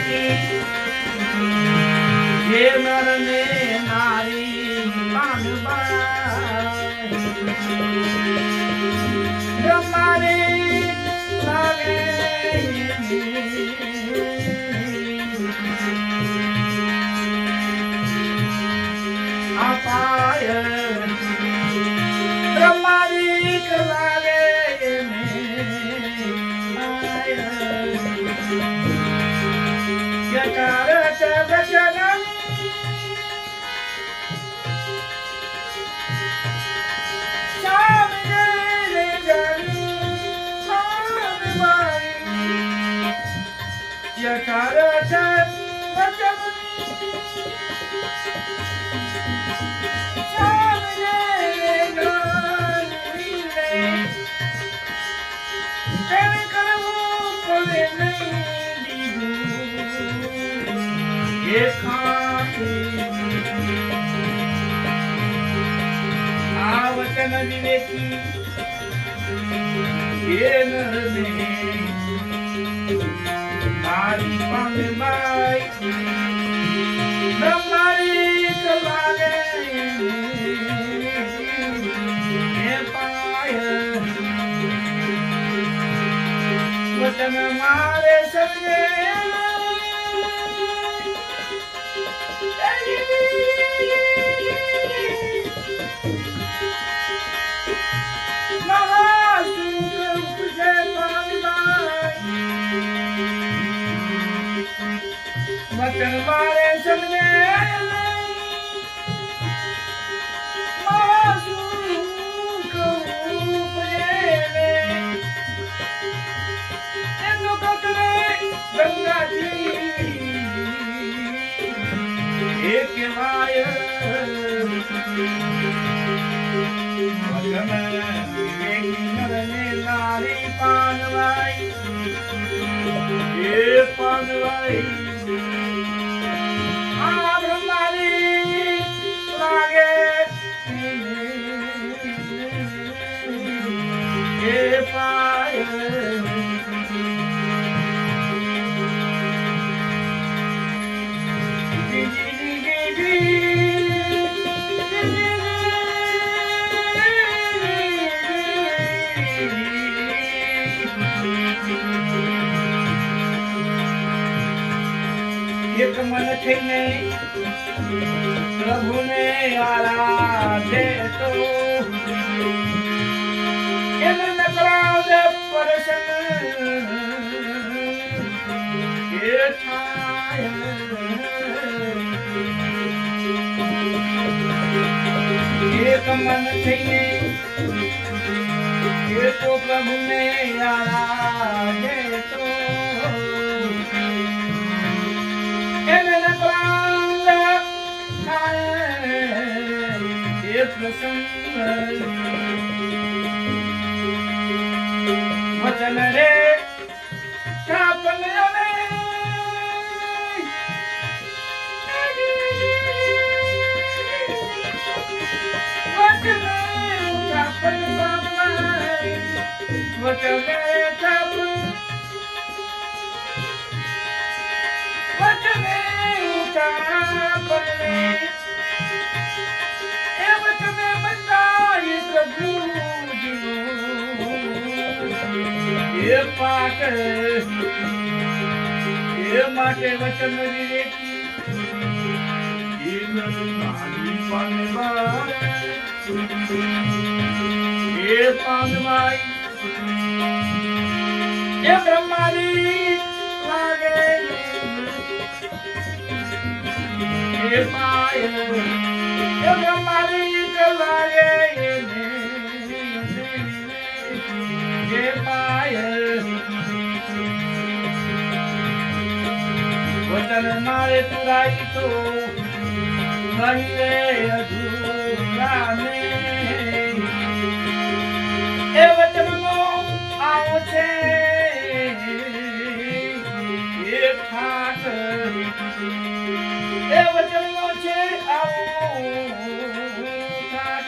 વિવેકી જે નર ને નારી પાનબાઈ બ્રહ્માની લાગે અપાય બ્રહ્માની લાગે યકાર જગન યકાર આ વચન વિવેકી એ નરને મારી પાનબાઈ બ્રહ્મારી લાગે હે પાય વચન મારે સમજે વચન મારે સમજે કહેવાય નારી પાનવાઈ એ પાનવાઈ આ બ્રહ્માની લાગે એ પાય એક મન થઈને પ્રભુને આરાધે તો એને નકરાવ પરસન એ થાય એક મન થઈને એ તો પ્રભુને આરાધે તો વચન રે કાપન પાક એ માટે વચન વિવેકી એ પાનવાઈ એ બ્રહ્માની લાગે એ પાય એ બ્રહ્માની લાગે એ પાય વચન મારે પુરાઈ તો નહીં રે અધૂરા ને એ વચનનો આવો છે એ ઠાક એ વચનનો છે આવો ઠાક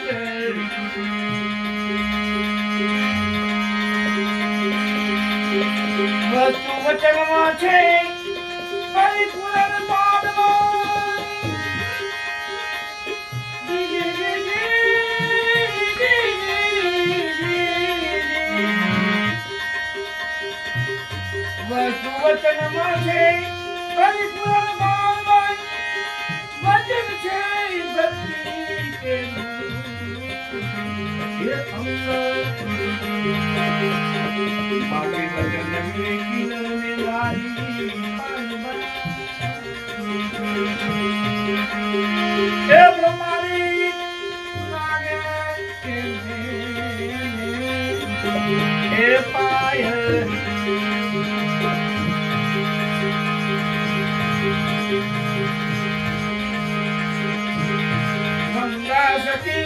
વસ્તુ વચનમાં છે વચનમાં છે પરિપૂર્ણ વચન છે ભક્તિ કે ये अंग बाकी वचन में किरण में नारी ए ब्रह्मारी लागे ए पाय गंगा सती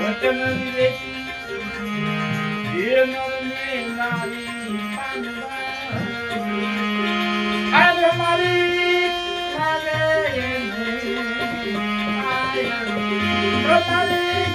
वचन ये नर में नारी आज हमारी हमारी